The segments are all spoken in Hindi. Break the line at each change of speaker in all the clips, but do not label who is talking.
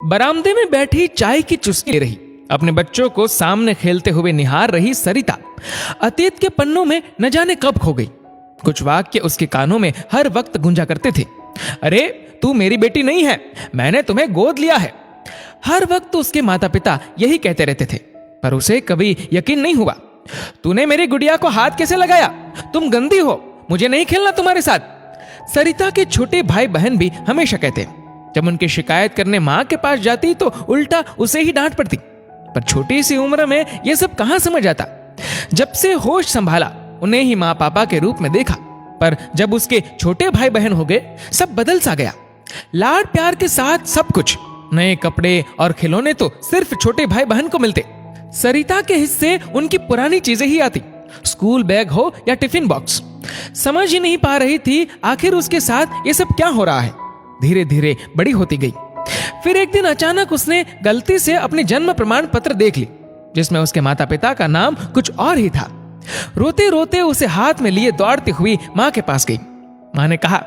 बरामदे में बैठी चाय की चुस्की ले रही अपने बच्चों को सामने खेलते हुए निहार रही सरिता अतीत के पन्नों में न जाने कब खो गई। कुछ वाक्य उसके कानों में हर वक्त गूंजा करते थे। अरे तू मेरी बेटी नहीं है, मैंने तुम्हें गोद लिया है। हर वक्त उसके माता पिता यही कहते रहते थे, पर उसे कभी यकीन नहीं हुआ। तूने मेरी गुड़िया को हाथ कैसे लगाया? तुम गंदी हो, मुझे नहीं खेलना तुम्हारे साथ। सरिता के छोटे भाई बहन भी हमेशा कहते, जब उनकी शिकायत करने माँ के पास जाती तो उल्टा उसे ही डांट पड़ती। पर छोटी सी उम्र में यह सब कहां समझ आता। जब से होश संभाला उन्हें ही माँ पापा के रूप में देखा, पर जब उसके छोटे भाई बहन हो गए सब बदल सा गया। लाड प्यार के साथ सब कुछ, नए कपड़े और खिलौने तो सिर्फ छोटे भाई बहन को मिलते। सरिता के हिस्से उनकी पुरानी चीजें ही आती, स्कूल बैग हो या टिफिन बॉक्स। समझ ही नहीं पा रही थी आखिर उसके साथ ये सब क्या हो रहा है। धीरे धीरे बड़ी होती गई। फिर एक दिन अचानक उसने गलती से अपने जन्म प्रमाण पत्र देख ली, जिसमें उसके माता पिता का नाम कुछ और ही था। रोते रोते उसे हाथ में लिए दौड़ती हुई माँ के पास गई। माँ ने कहा,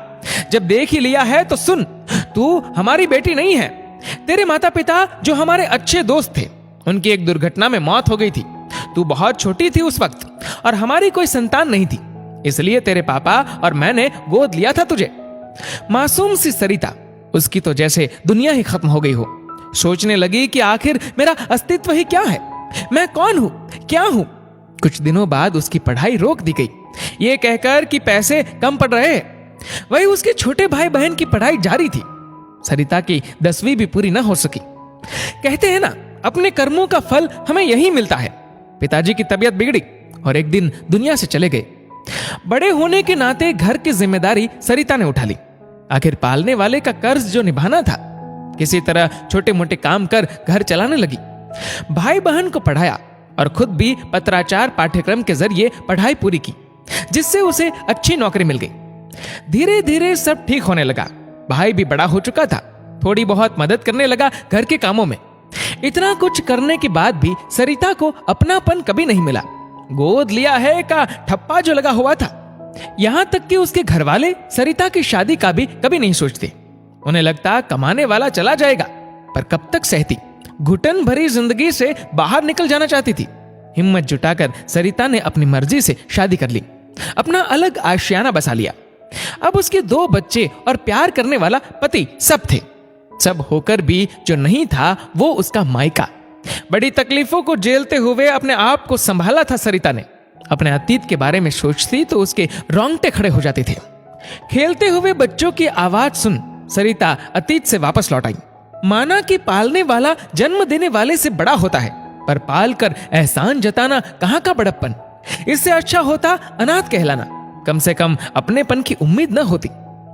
जब देख ही लिया है तो सुन, तू हमारी बेटी नहीं है। तेरे माता पिता जो हमारे अच्छे दोस्त थे, उनकी एक दुर्घटना में मौत हो गई थी। तू बहुत छोटी थी उस वक्त और हमारी कोई संतान नहीं थी, इसलिए तेरे पापा और मैंने गोद लिया था तुझे। मासूम सी सरिता, उसकी तो जैसे दुनिया ही खत्म हो गई हो। सोचने लगी कि आखिर मेरा अस्तित्व ही क्या है, मैं कौन हूं, क्या हूं। कुछ दिनों बाद उसकी पढ़ाई रोक दी गई, ये कहकर कि पैसे कम पड़ रहे हैं। वही उसके छोटे भाई बहन की पढ़ाई जारी थी। सरिता की 10वीं भी पूरी न हो सकी। कहते हैं ना, अपने कर्मों का फल हमें यही मिलता है। पिताजी की तबीयत बिगड़ी और एक दिन दुनिया से चले गए। बड़े होने के नाते घर की जिम्मेदारी सरिता ने उठा ली। आखिर पालने वाले का कर्ज जो निभाना था, किसी तरह छोटे मोटे काम कर घर चलाने लगी। भाई बहन को पढ़ाया और खुद भी पत्राचार पाठ्यक्रम के जरिए पढ़ाई पूरी की, जिससे उसे अच्छी नौकरी मिल गई। धीरे धीरे सब ठीक होने लगा। भाई भी बड़ा हो चुका था, थोड़ी बहुत मदद करने लगा घर के कामों में। इतना कुछ करने के बाद भी सरिता को अपनापन कभी नहीं मिला। गोद लिया है का ठप्पा जो लगा हुआ था। यहां तक कि उसके घर वाले सरिता की शादी का भी कभी नहीं सोचते। उन्हें लगता कमाने वाला चला जाएगा, पर कब तक सहती। घुटन भरी जिंदगी से बाहर निकल जाना चाहती थी। हिम्मत जुटाकर सरिता ने अपनी मर्जी से शादी कर ली, अपना अलग आशियाना बसा लिया। अब उसके 2 बच्चे और प्यार करने वाला पति सब थे। सब होकर भी जो नहीं था वो उसका मायका। बड़ी तकलीफों को झेलते हुए अपने आप को संभाला था सरिता ने। अपने अतीत के बारे में सोचती तो उसके रोंगटे खड़े हो जाते थे। खेलते हुए बच्चों की आवाज सुन सरिता अतीत से वापस लौट आई। माना कि पालने वाला जन्म देने वाले से बड़ा होता है, पर पाल कर एहसान जताना कहां का बड़प्पन। इससे अच्छा होता अनाथ कहलाना। कम से कम अपनेपन की उम्मीद न होती।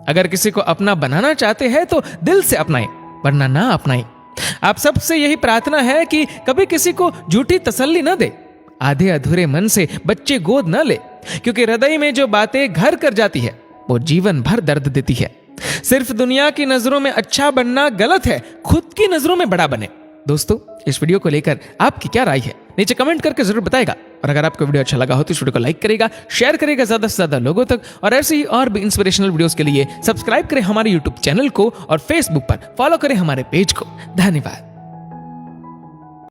अगर किसी को अपना बनाना चाहते हैं तो दिल से अपनाएं, वरना ना अपनाएं। आप सबसे यही प्रार्थना है कि कभी किसी को झूठी तसल्ली न दे। आधे अधूरे मन से बच्चे गोद न ले, क्योंकि हृदय में जो बातें घर कर जाती है वो जीवन भर दर्द देती है। सिर्फ दुनिया की नजरों में अच्छा बनना गलत है, खुद की नजरों में बड़ा बने। दोस्तों, इस वीडियो को लेकर आपकी क्या राय है नीचे कमेंट करके जरूर बताएगा। और अगर आपको वीडियो अच्छा लगा हो तो इस वीडियो को लाइक करेगा, शेयर करेगा ज्यादा से ज्यादा लोगों तक। और ऐसे ही और भी इंस्पिरेशनल वीडियोस के लिए सब्सक्राइब करें हमारे यूट्यूब चैनल को और फेसबुक पर फॉलो करें हमारे पेज को। धन्यवाद।